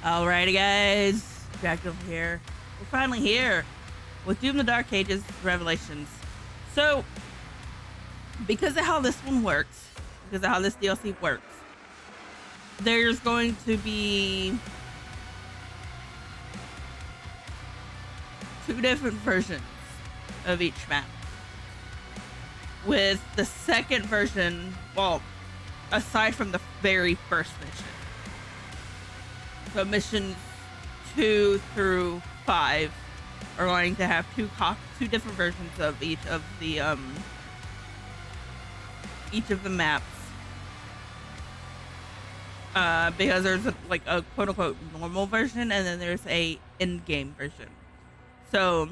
Alrighty, guys. Jackal here. We're finally here with Doom the Dark Ages Revelations. So, because of how this one works, because of how this DLC works, there's going to be two different versions of each map. With the second version, well, aside from the very first mission. So missions 2 through 5 are going to have two different versions of each of the maps. Because there's a quote unquote normal version and then there's a in-game version. So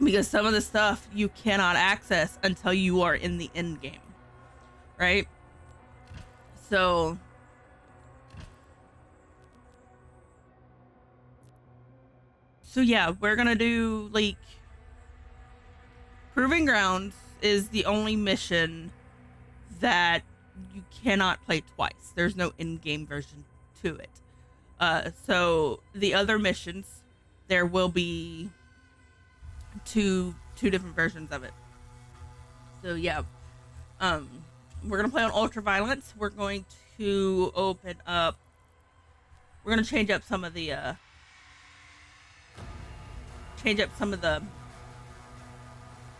because some of the stuff you cannot access until you are in the end game, right? So yeah, we're gonna do Proving Grounds is the only mission that you cannot play twice. There's no in-game version to it. So the other missions, there will be two different versions of it. So yeah, we're gonna play on Ultraviolence. We're going to open up. We're gonna change up some of the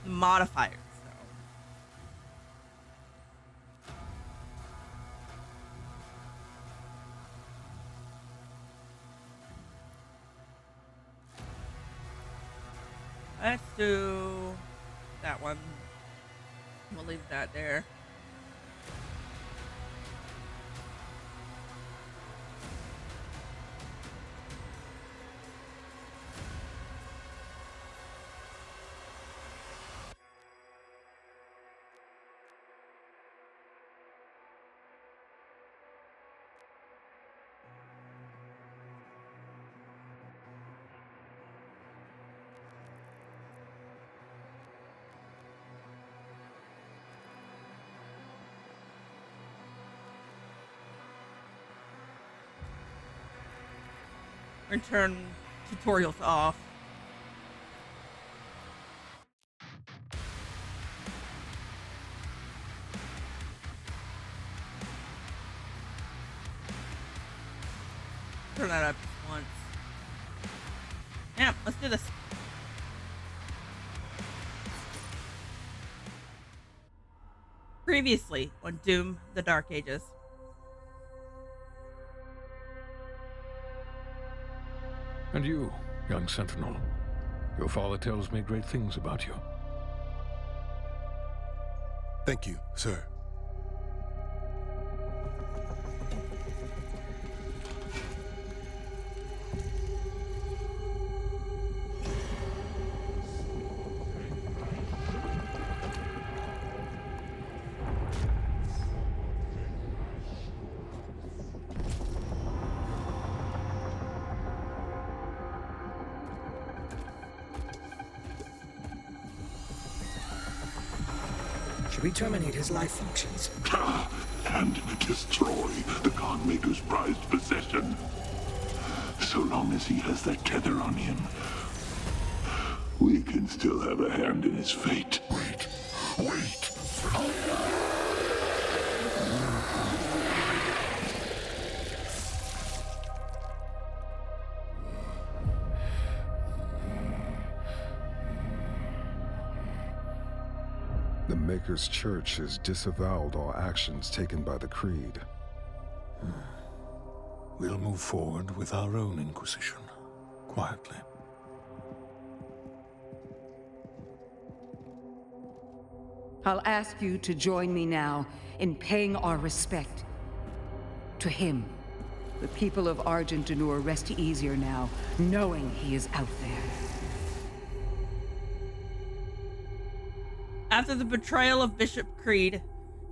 modifiers. Let's do that one. We'll leave that there. And turn tutorials off. Turn that up just once. Yeah, let's do this. Previously on Doom the Dark Ages. And you, young sentinel, your father tells me great things about you. Thank you, sir. Should we terminate his life functions? And destroy the Godmaker's prized possession. So long as he has that tether on him, we can still have a hand in his fate. Wait. The Maker's Church has disavowed all actions taken by the Creed. We'll move forward with our own Inquisition, quietly. I'll ask you to join me now in paying our respect to him. The people of Argent D'Nur rest easier now, knowing he is out there. After the betrayal of Bishop Creed,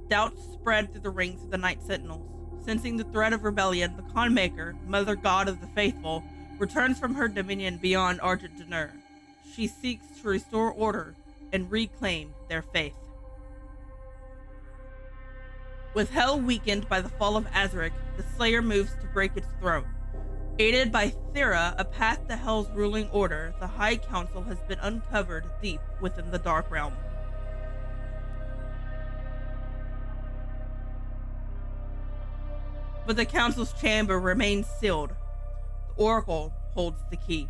doubts spread through the ranks of the Night Sentinels. Sensing the threat of rebellion, the Khanmaker, Mother God of the Faithful, returns from her dominion beyond Argent D'Nur. She seeks to restore order and reclaim their faith. With Hell weakened by the fall of Azaric, the Slayer moves to break its throne. Aided by Thera, a path to Hell's ruling order, the High Council has been uncovered deep within the Dark Realm. But the Council's chamber remains sealed. The Oracle holds the key.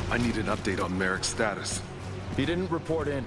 I need an update on Merrick's status. He didn't report in.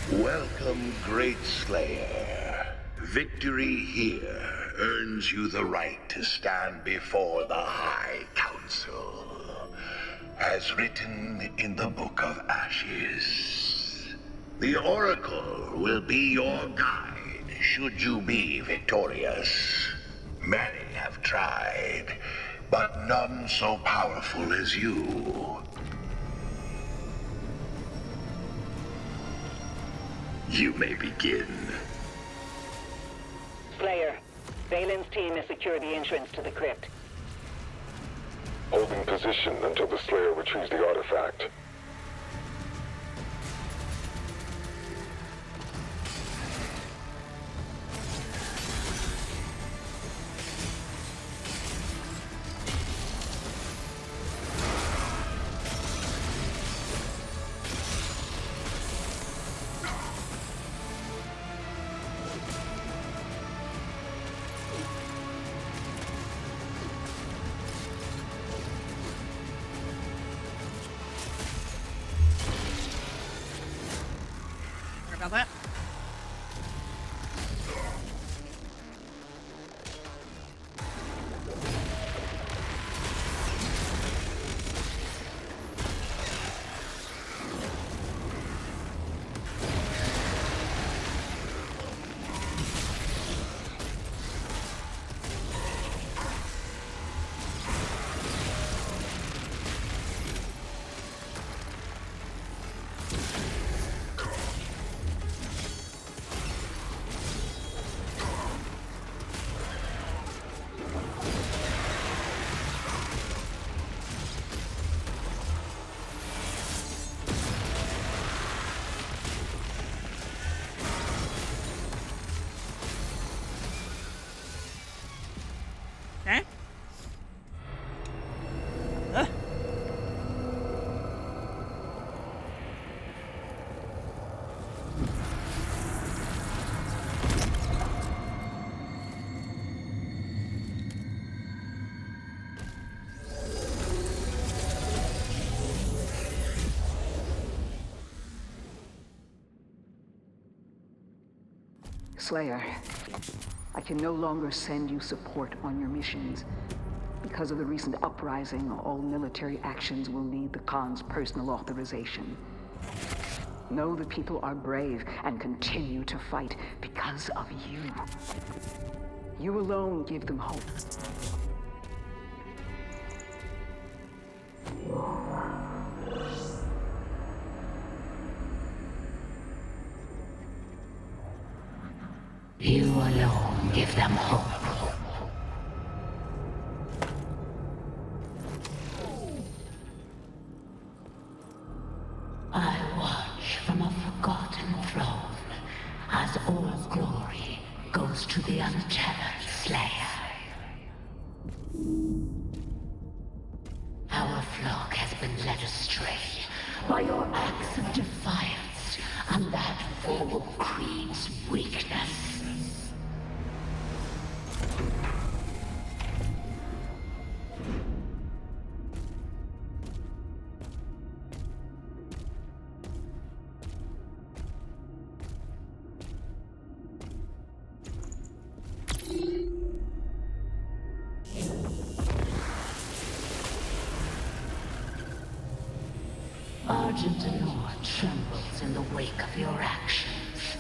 Welcome, Great Slayer. Victory here earns you the right to stand before the High Council, as written in the Book of Ashes. The Oracle will be your guide should you be victorious. Many have tried, but none so powerful as you. You may begin. Slayer, Valen's team has secured the entrance to the crypt. Holding position until the Slayer retrieves the artifact. Sorry about that. Okay. Slayer, I can no longer send you support on your missions. Because of the recent uprising, all military actions will need the Khan's personal authorization. Know the people are brave and continue to fight because of you. You alone give them hope. You alone give them hope. untethered, Slayer. Our flock has been led astray by your acts of defiance and that foul creed's weakness. Argent Denor trembles in the wake of your actions.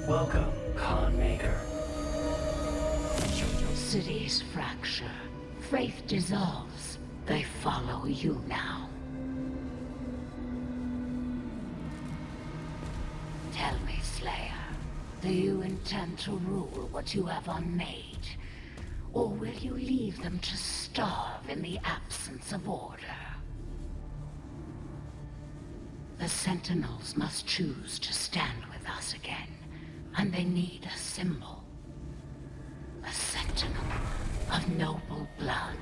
Welcome, Khan Maker. Cities fracture. Faith dissolves. They follow you now. Tell me, Slayer, do you intend to rule what you have unmade? Or will you leave them to starve in the absence of order? The Sentinels must choose to stand with us again, and they need a symbol. A sentinel of noble blood.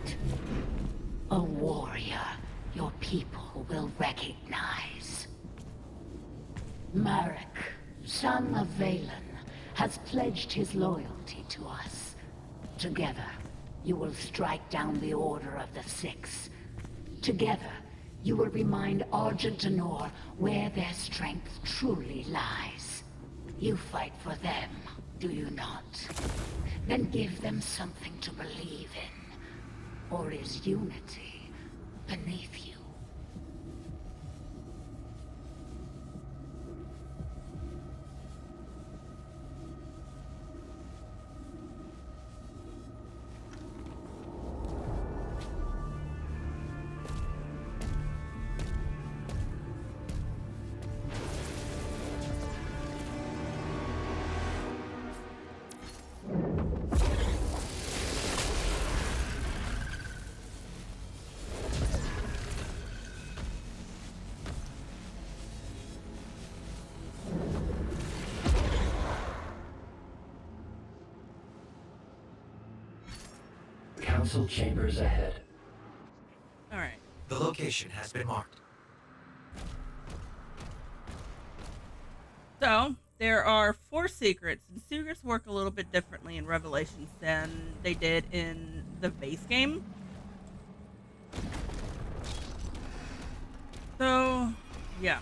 A warrior your people will recognize. Marek, son of Valen, has pledged his loyalty to us. Together, you will strike down the Order of the Six. Together, you will remind Argent Denor where their strength truly lies. You fight for them, do you not? Then give them something to believe in. Or is unity beneath you? Council chambers ahead. All right. The location has been marked. So there are 4 secrets, and secrets work a little bit differently in Revelations than they did in the base game. So, yeah.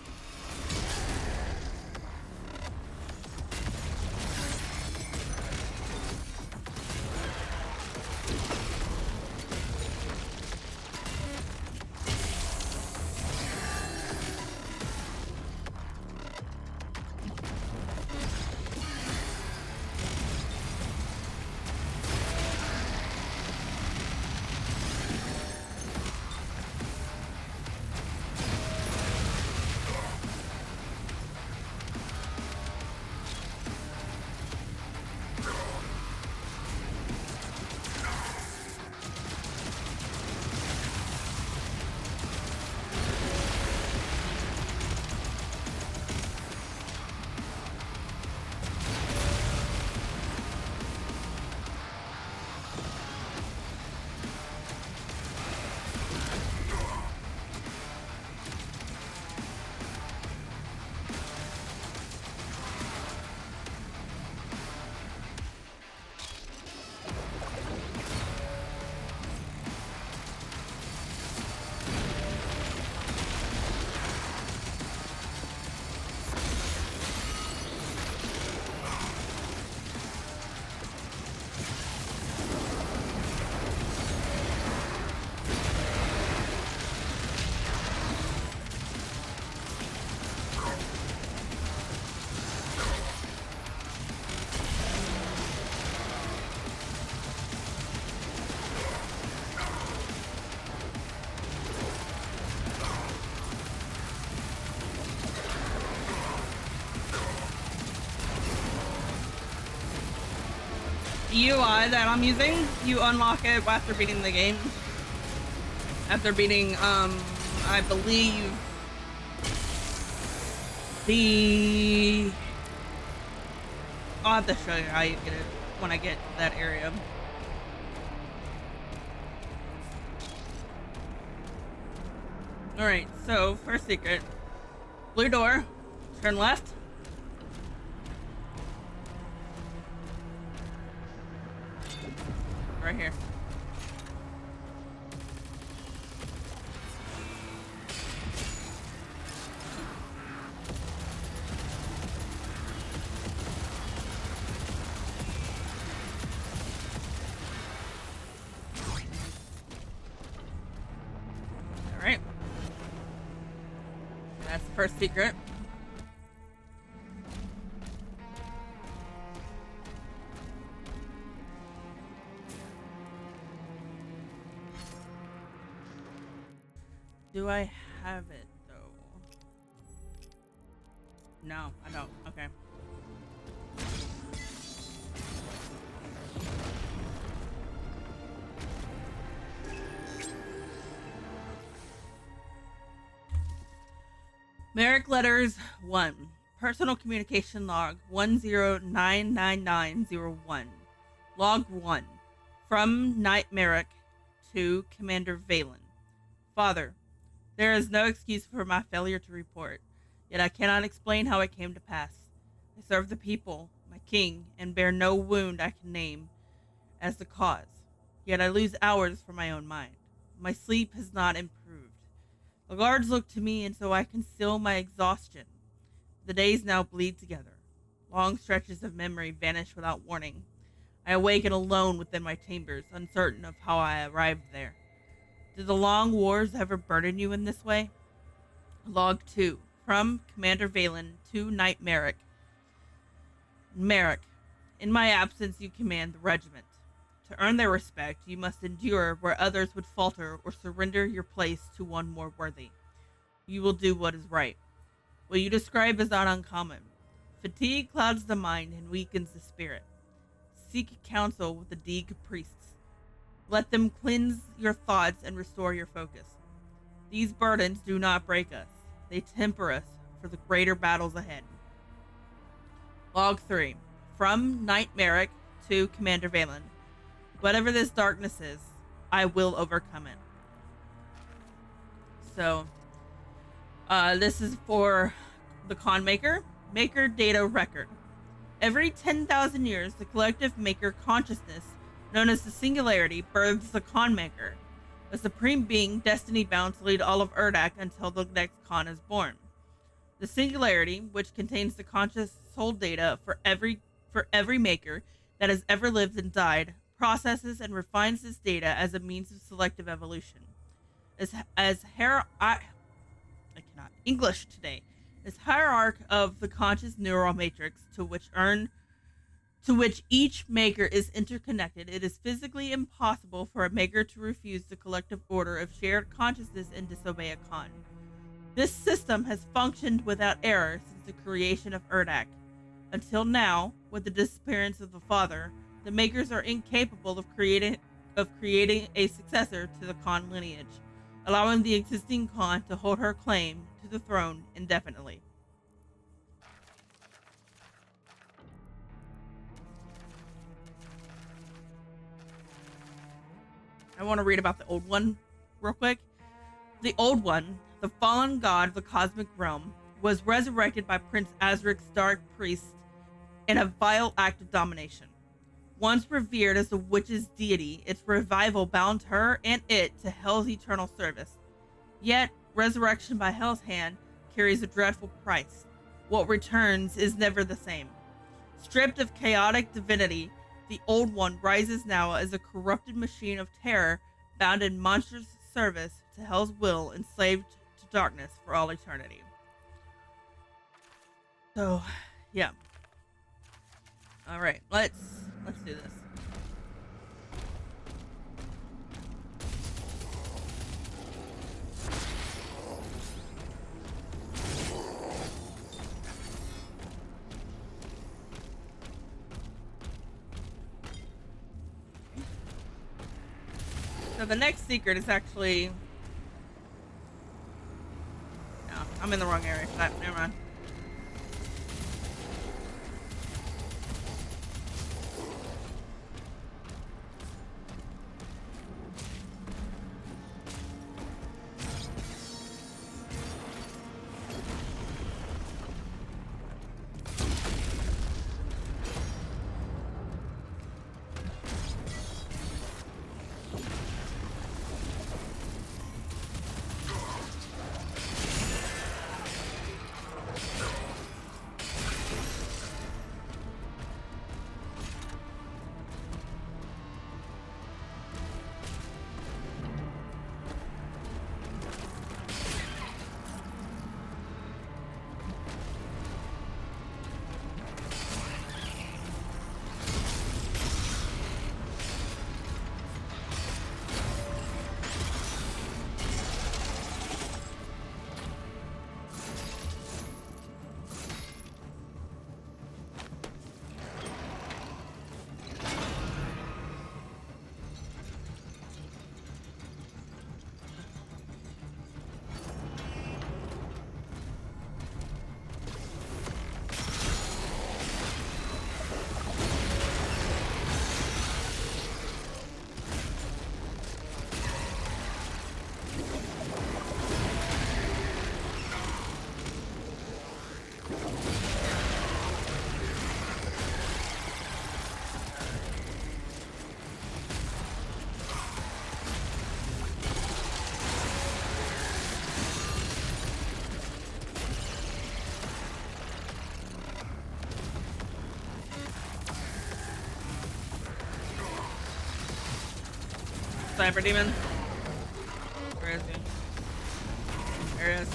UI that I'm using, you unlock it after beating the game. After beating, I believe I'll have to show you how you get it. when I get to that area. Alright, so first secret. Blue door. Turn left. Right here. Alright. That's the first secret. Do I have it, though? No, I don't. Okay. Merrick Letters 1. Personal communication log 1099901. Log 1. From Knight Merrick to Commander Valen. Father, there is no excuse for my failure to report, yet I cannot explain how it came to pass. I serve the people, my king, and bear no wound I can name as the cause, yet I lose hours from my own mind. My sleep has not improved. The guards look to me, and so I conceal my exhaustion. The days now bleed together. Long stretches of memory vanish without warning. I awaken alone within my chambers, uncertain of how I arrived there. Did the long wars ever burden you in this way? Log 2. From Commander Valen to Knight Merrick. Merrick, in my absence you command the regiment. To earn their respect, you must endure where others would falter or surrender your place to one more worthy. You will do what is right. What you describe is not uncommon. Fatigue clouds the mind and weakens the spirit. Seek counsel with the Deeg priests. Let them cleanse your thoughts and restore your focus. These burdens do not break us. They temper us for the greater battles ahead. Log 3. From Knight Merrick to Commander Valen. Whatever this darkness is, I will overcome it. So, this is for the Con Maker. Maker Data Record. Every 10,000 years, the collective Maker consciousness, known as the Singularity, births the Con Maker, a supreme being destiny-bound to lead all of Urdak until the next Con is born. The Singularity, which contains the conscious soul data for every Maker that has ever lived and died, processes and refines this data as a means of selective evolution. As hierarch of the conscious neural matrix to which each Maker is interconnected, it is physically impossible for a Maker to refuse the collective order of shared consciousness and disobey a Con. This system has functioned without error since the creation of Urdak. Until now, with the disappearance of the Father, the Makers are incapable of creating a successor to the Con lineage, allowing the existing Con to hold her claim to the throne indefinitely. I want to read about the Old One real quick. The Old One, the fallen god of the cosmic realm, was resurrected by Prince Azric's dark priest in a vile act of domination. Once revered as the witch's deity, its revival bound her and it to Hell's eternal service. Yet, resurrection by Hell's hand carries a dreadful price. What returns is never the same. Stripped of chaotic divinity, the Old One rises now as a corrupted machine of terror, bound in monstrous service to Hell's will, enslaved to darkness for all eternity. So, yeah. All right, let's do this. So the next secret is actually... No, I'm in the wrong area for that. Never mind. Cyber Demon. Where is he? There he is.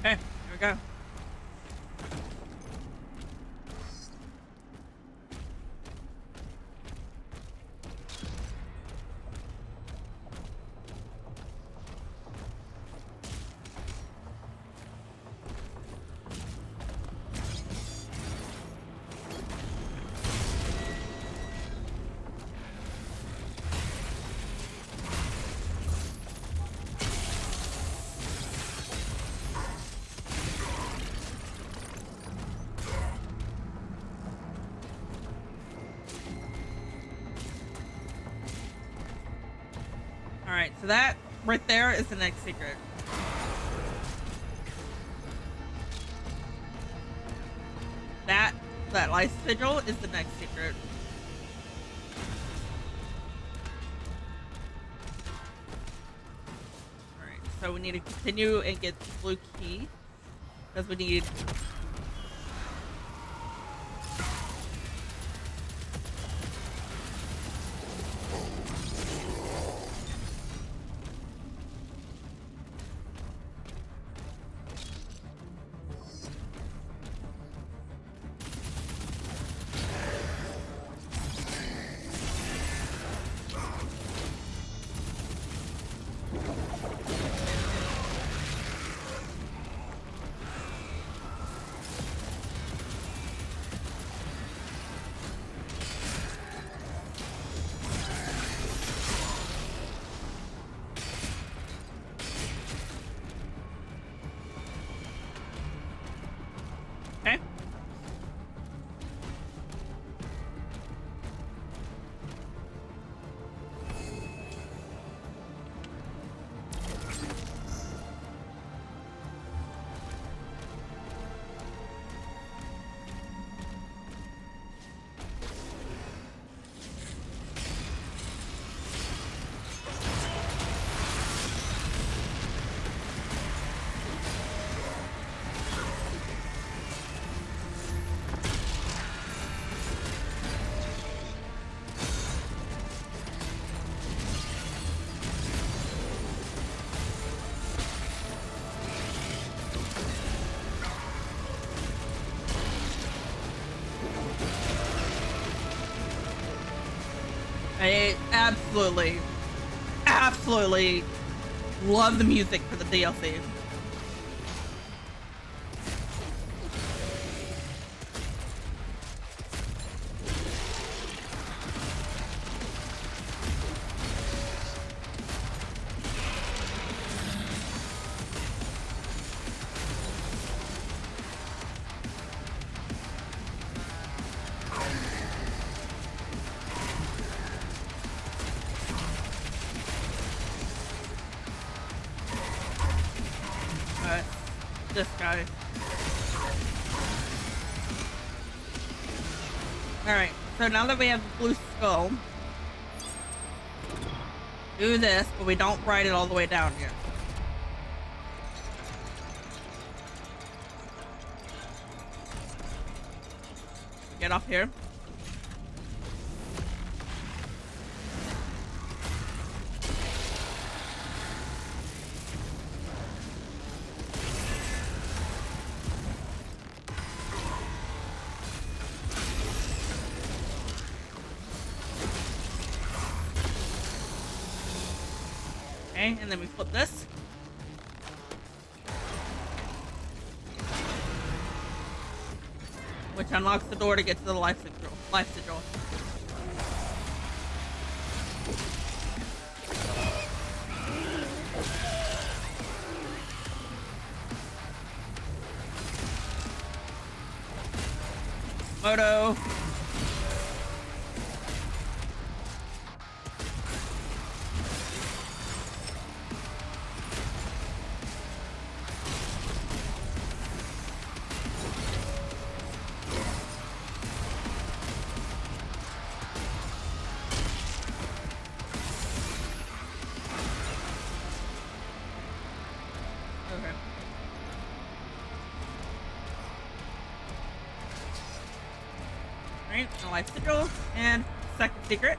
Okay, here we go. Alright, so that right there is the next secret. That life sigil is the next secret. Alright, so we need to continue and get the blue key. Because we need... Okay. I absolutely love the music for the DLC. This guy. Alright, so now that we have the blue skull, do this, but we don't ride it all the way down yet. Get off here. Okay, and then we flip this. Which unlocks the door to get to the life sigil. Moto. Alright, a life sigil and second secret.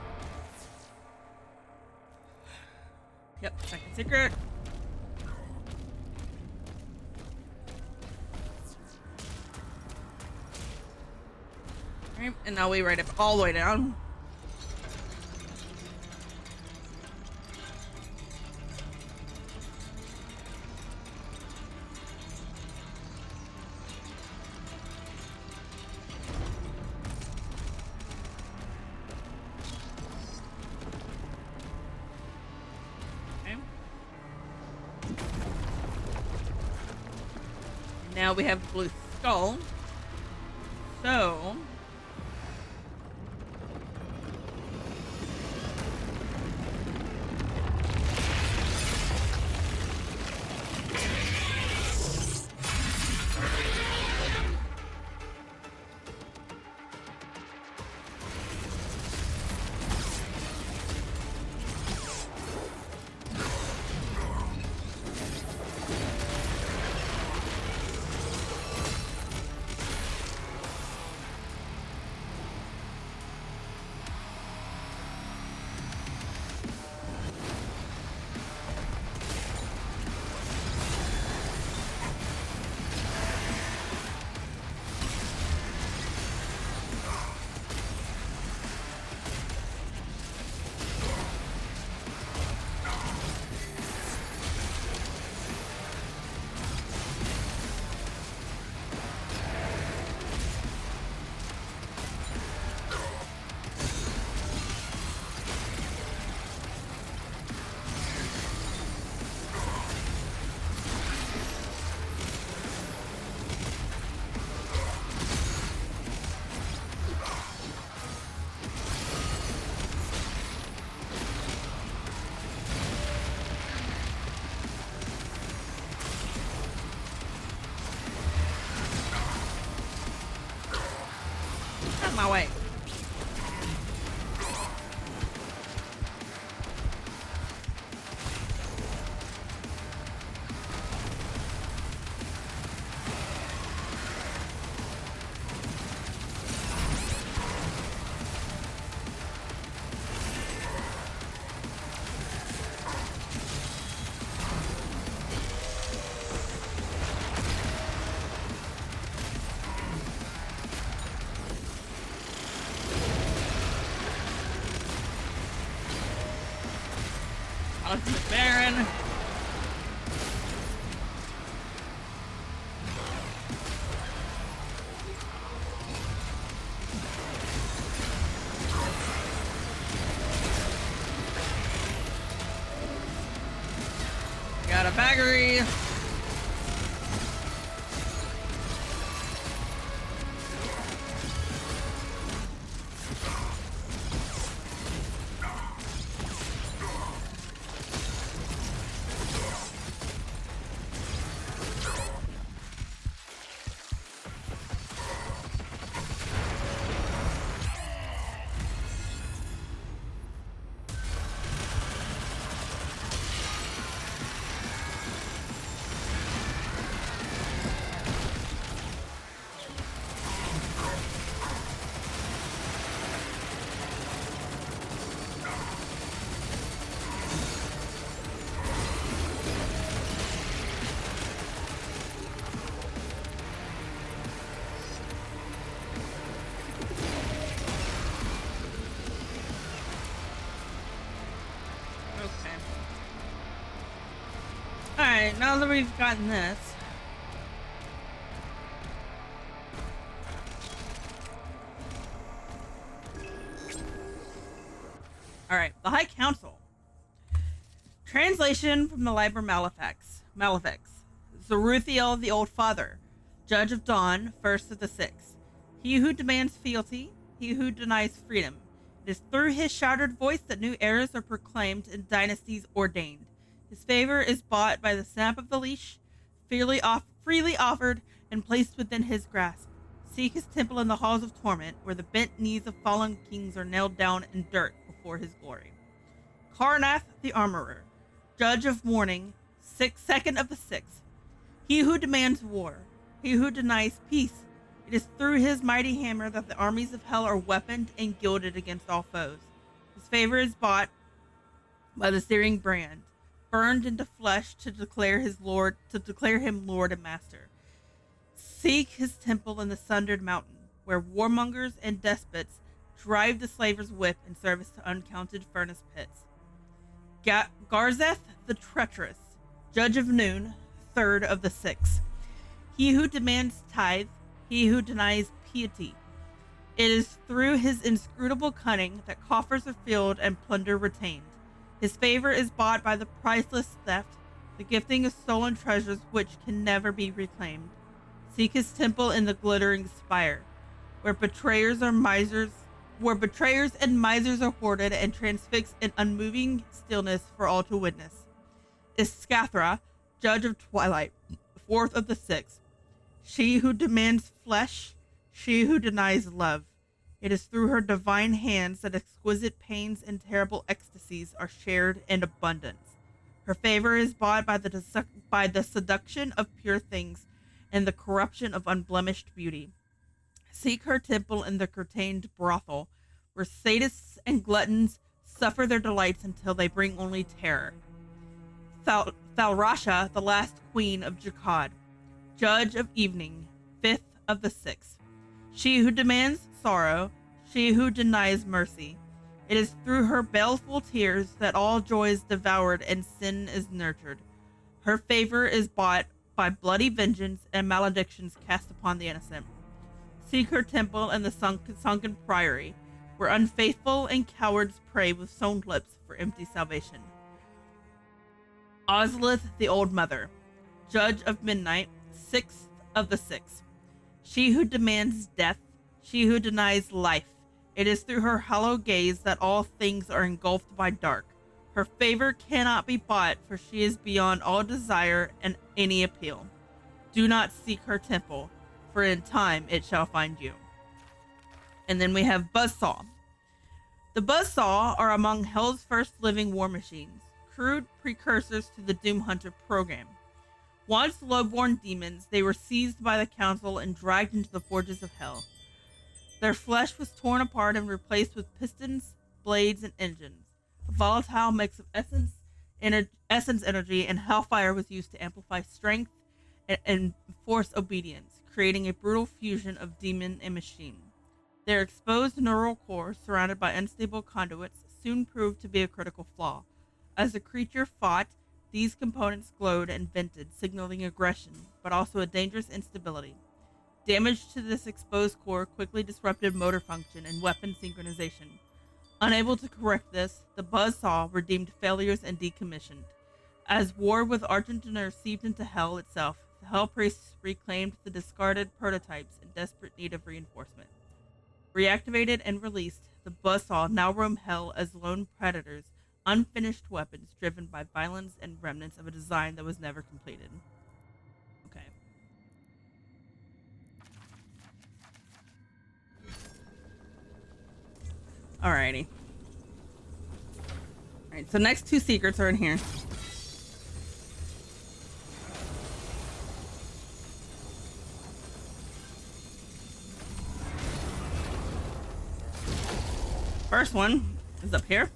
Yep, second secret. Alright, and now we write it all the way down. Now we have the blue skull. So out of my way. Ultimate Baron. Got a baggery. Alright, now that we've gotten this. Alright, the High Council. Translation from the Liber Malefics. Zeruthiel the Old Father, Judge of Dawn, first of the six. He who demands fealty, he who denies freedom. It is through his shattered voice that new eras are proclaimed and dynasties ordained. His favor is bought by the snap of the leash, freely offered and placed within his grasp. Seek his temple in the halls of torment, where the bent knees of fallen kings are nailed down in dirt before his glory. Karnath the Armorer, Judge of Mourning, second of the six. He who demands war, he who denies peace, It is through his mighty hammer that the armies of hell are weaponed and gilded against all foes. His favor is bought by the searing brand, burned into flesh to declare him Lord and Master. Seek his temple in the sundered mountain, where warmongers and despots drive the slaver's whip in service to uncounted furnace pits. Garzeth the treacherous, judge of noon, third of the six. He who demands tithe, he who denies piety. It is through his inscrutable cunning that coffers are filled and plunder retained. His favor is bought by the priceless theft, the gifting of stolen treasures which can never be reclaimed. Seek his temple in the glittering spire, where betrayers and misers are hoarded and transfixed in unmoving stillness for all to witness. Is Scathra, judge of twilight, fourth of the six. She who demands flesh, she who denies love. It is through her divine hands that exquisite pains and terrible ecstasies are shared in abundance. Her favor is bought by the seduction of pure things and the corruption of unblemished beauty. Seek her temple in the curtained brothel, where sadists and gluttons suffer their delights until they bring only terror. Thalrasha, the last queen of Jakad, judge of evening, fifth of the six. She who demands sorrow, she who denies mercy. It is through her baleful tears that all joy is devoured and sin is nurtured. Her favor is bought by bloody vengeance and maledictions cast upon the innocent. Seek her temple in the sunken priory, where unfaithful and cowards pray with sewn lips for empty salvation. Ozlith, the Old Mother, judge of midnight, sixth of the six. She who demands death, she who denies life. It is through her hollow gaze that all things are engulfed by dark. Her favor cannot be bought, for she is beyond all desire and any appeal. Do not seek her temple, for in time it shall find you. And then we have Buzzsaw. The Buzzsaw are among Hell's first living war machines, crude precursors to the Doom Hunter program. Once low-born demons, they were seized by the Council and dragged into the forges of Hell. Their flesh was torn apart and replaced with pistons, blades, and engines. A volatile mix of essence energy, and hellfire was used to amplify strength and force obedience, creating a brutal fusion of demon and machine. Their exposed neural core, surrounded by unstable conduits, soon proved to be a critical flaw. As the creature fought, these components glowed and vented, signaling aggression, but also a dangerous instability. Damage to this exposed core quickly disrupted motor function and weapon synchronization. Unable to correct this, the Buzzsaw were deemed failures and decommissioned. As war with Argent D'Nur seeped into Hell itself, the Hell Priests reclaimed the discarded prototypes in desperate need of reinforcement. Reactivated and released, the Buzzsaw now roam Hell as lone predators, unfinished weapons driven by violence and remnants of a design that was never completed. Okay. Alrighty. Alright, so next two secrets are in here. First one is up here.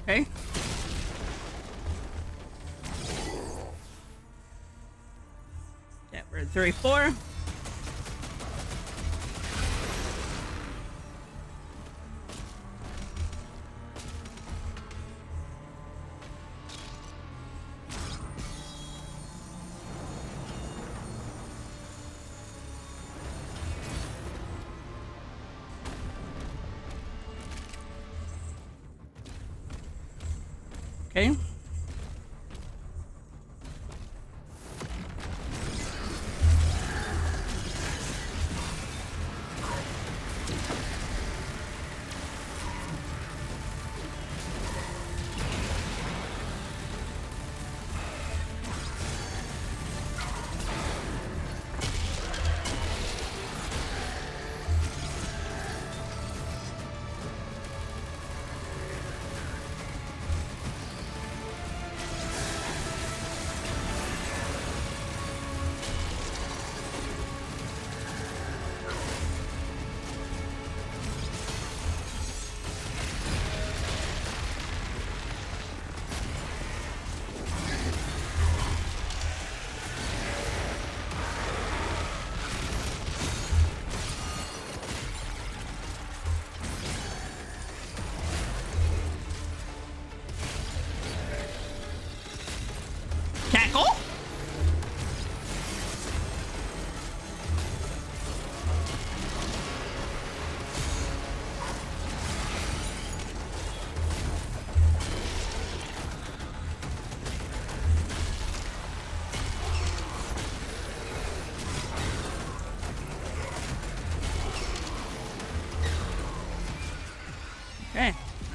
Okay. Yeah, we're at 34. Okay.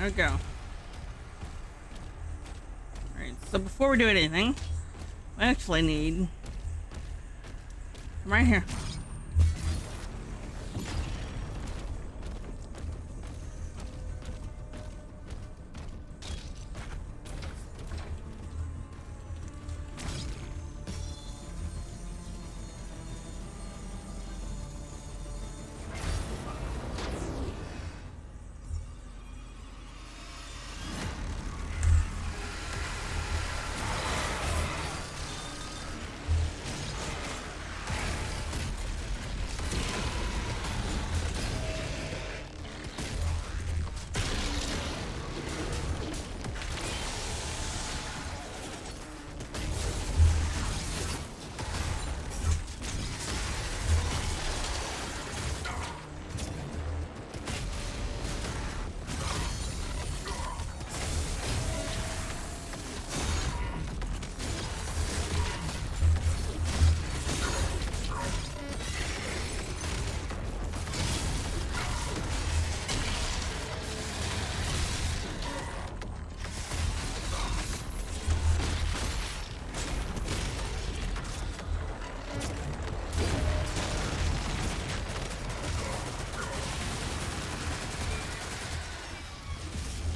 There we go. Alright, so before we do anything, we actually need... right here.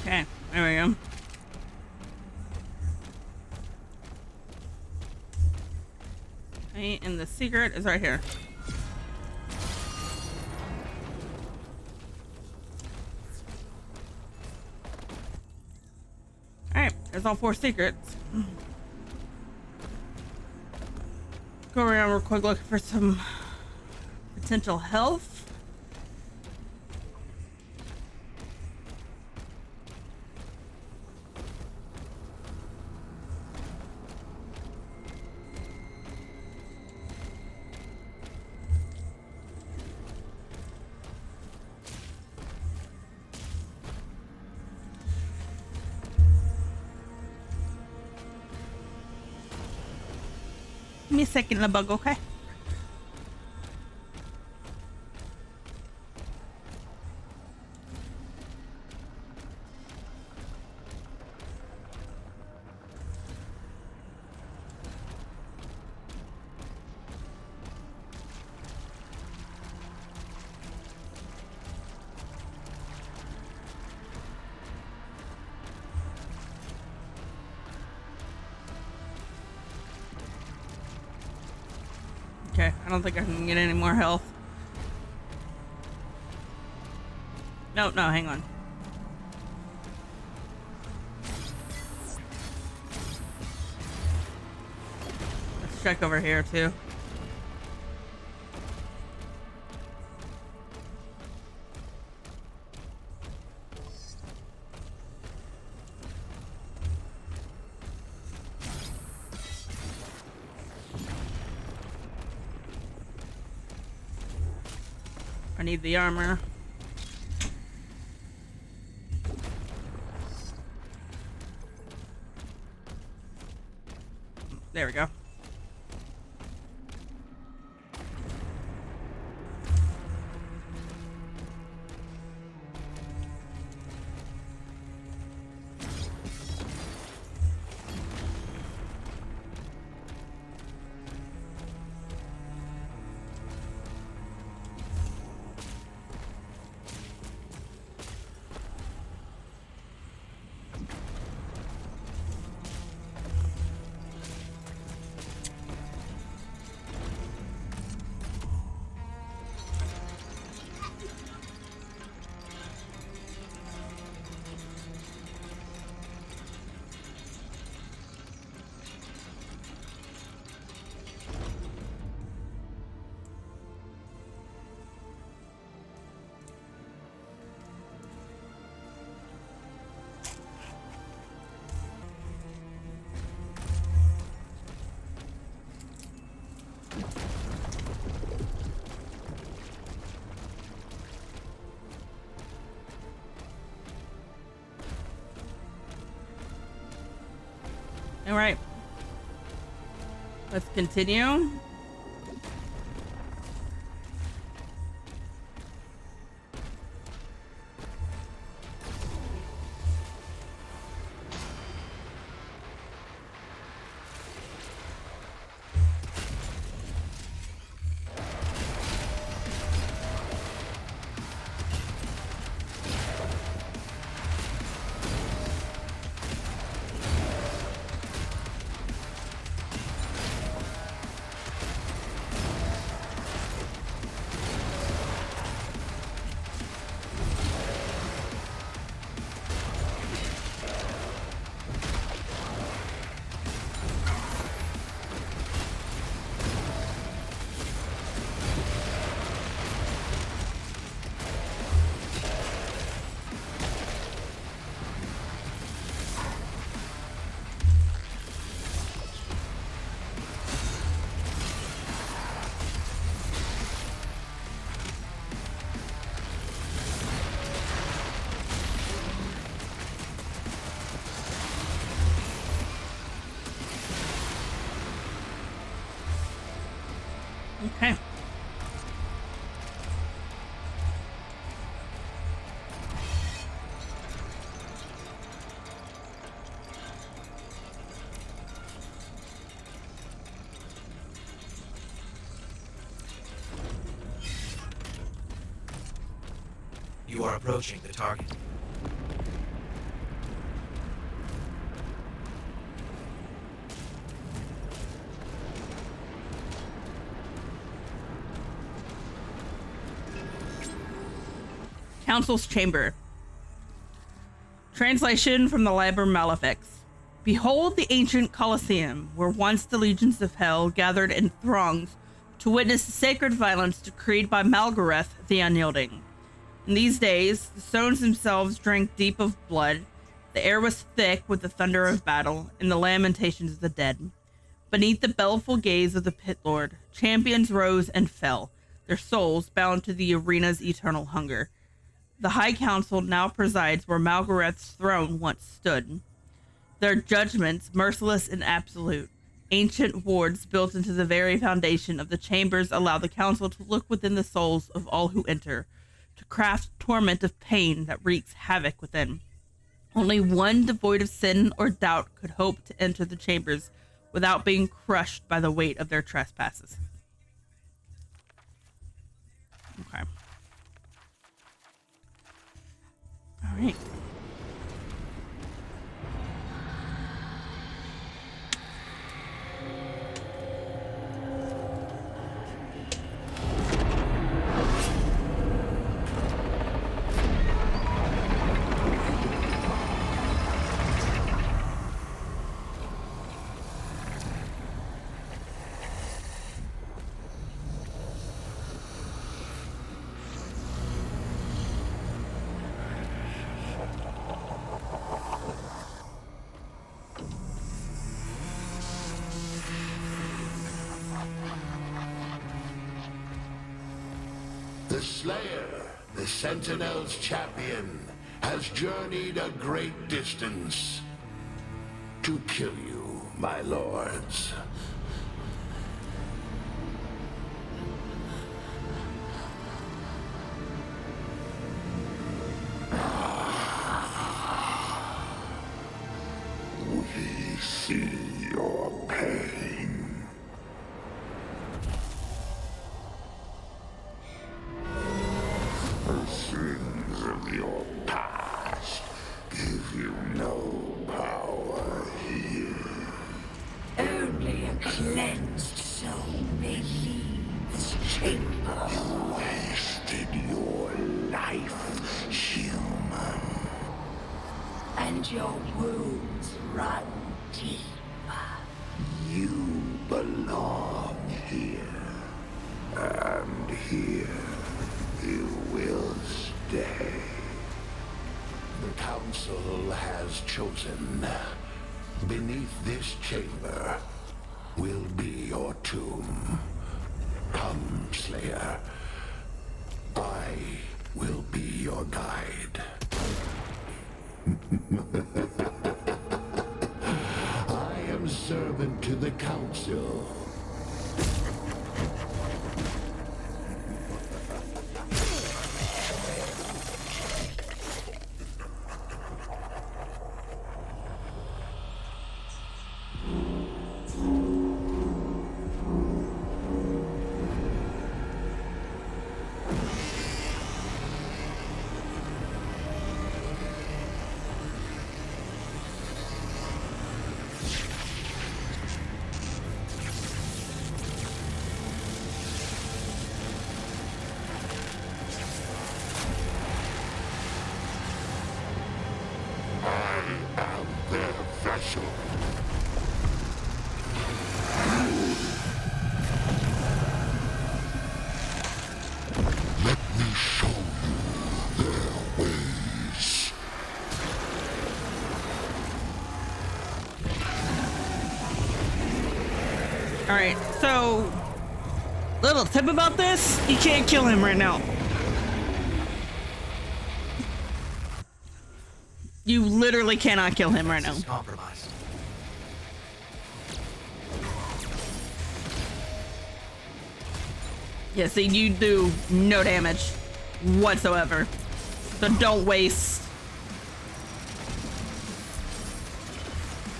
Okay, there we go. Okay, and the secret is right here. Alright, there's all 4 secrets. Go around real quick looking for some potential health. Give me a second, the bug, okay? Okay, I don't think I can get any more health. No, hang on. Let's check over here too. I need the armor. There we go. All right. Let's continue. Okay. You are approaching the target. Council's Chamber. Translation from the Liber Malefics. Behold the ancient Colosseum, where once the legions of hell gathered in throngs to witness the sacred violence decreed by Malgareth the Unyielding. In these days, the stones themselves drank deep of blood, the air was thick with the thunder of battle and the lamentations of the dead. Beneath the baleful gaze of the Pit Lord, champions rose and fell, their souls bound to the arena's eternal hunger. The High Council now presides where Malgareth's throne once stood. Their judgments, merciless and absolute, ancient wards built into the very foundation of the chambers allow the Council to look within the souls of all who enter, to craft torment of pain that wreaks havoc within. Only one devoid of sin or doubt could hope to enter the chambers without being crushed by the weight of their trespasses. Okay. All right. The Slayer, the Sentinel's champion, has journeyed a great distance to kill you, my lords. We see your pain. The sins of your past give you no power here. Only a cleansed soul may leave this chamber. You wasted your life, human. And your wounds run deeper. You belong here. And here you will stay. The Council has chosen. Beneath this chamber will be your tomb. Come, Slayer. I will be your guide. I am servant to the Council. Let me show you their ways. All right, so little tip about this, you can't kill him right now. You literally cannot kill him right now. Compromised. Yeah, see, you do no damage whatsoever. So don't waste.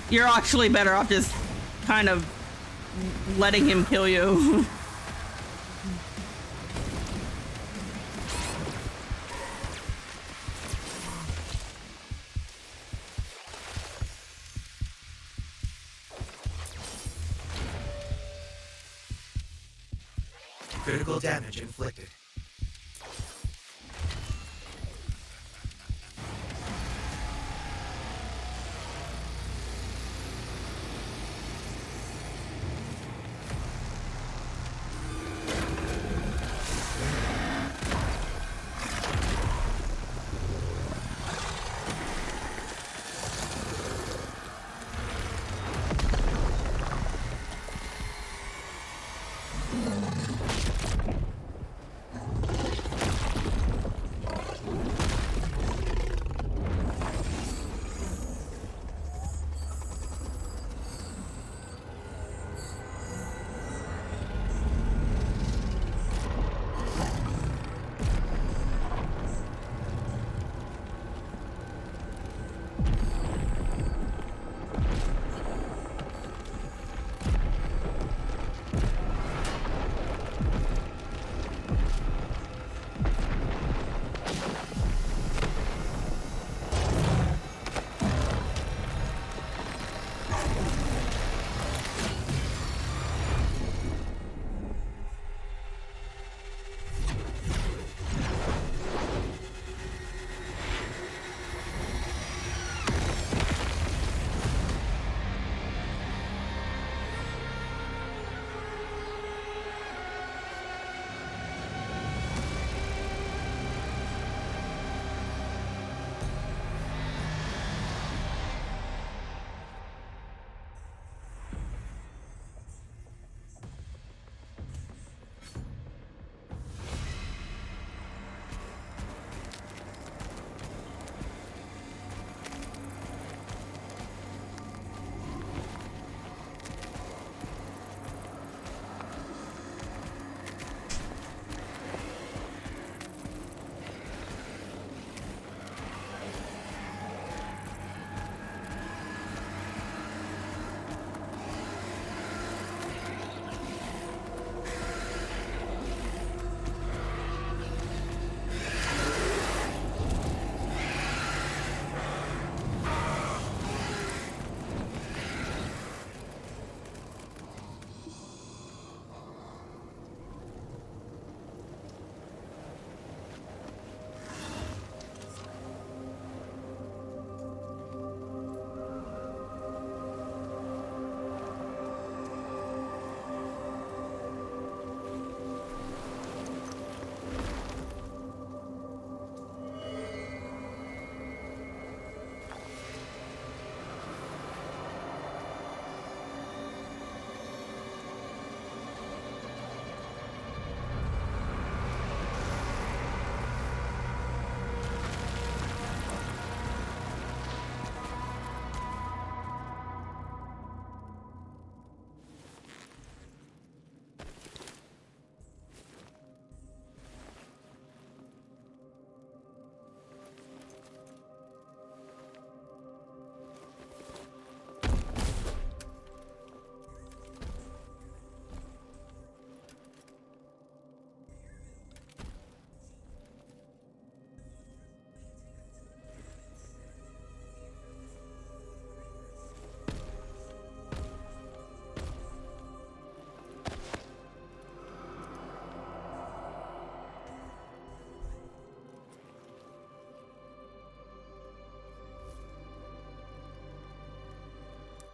You're actually better off just kind of letting him kill you. Critical damage inflicted.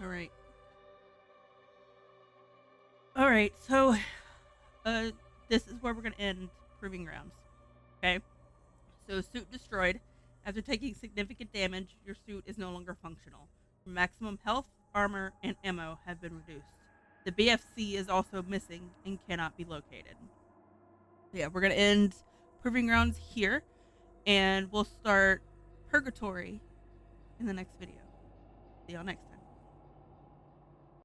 All right. All right. So, this is where we're gonna end Proving Grounds. Okay. So, suit destroyed. After taking significant damage, your suit is no longer functional. Your maximum health, armor, and ammo have been reduced. The BFC is also missing and cannot be located. Yeah, we're gonna end Proving Grounds here, and we'll start Purgatory in the next video. See y'all next time.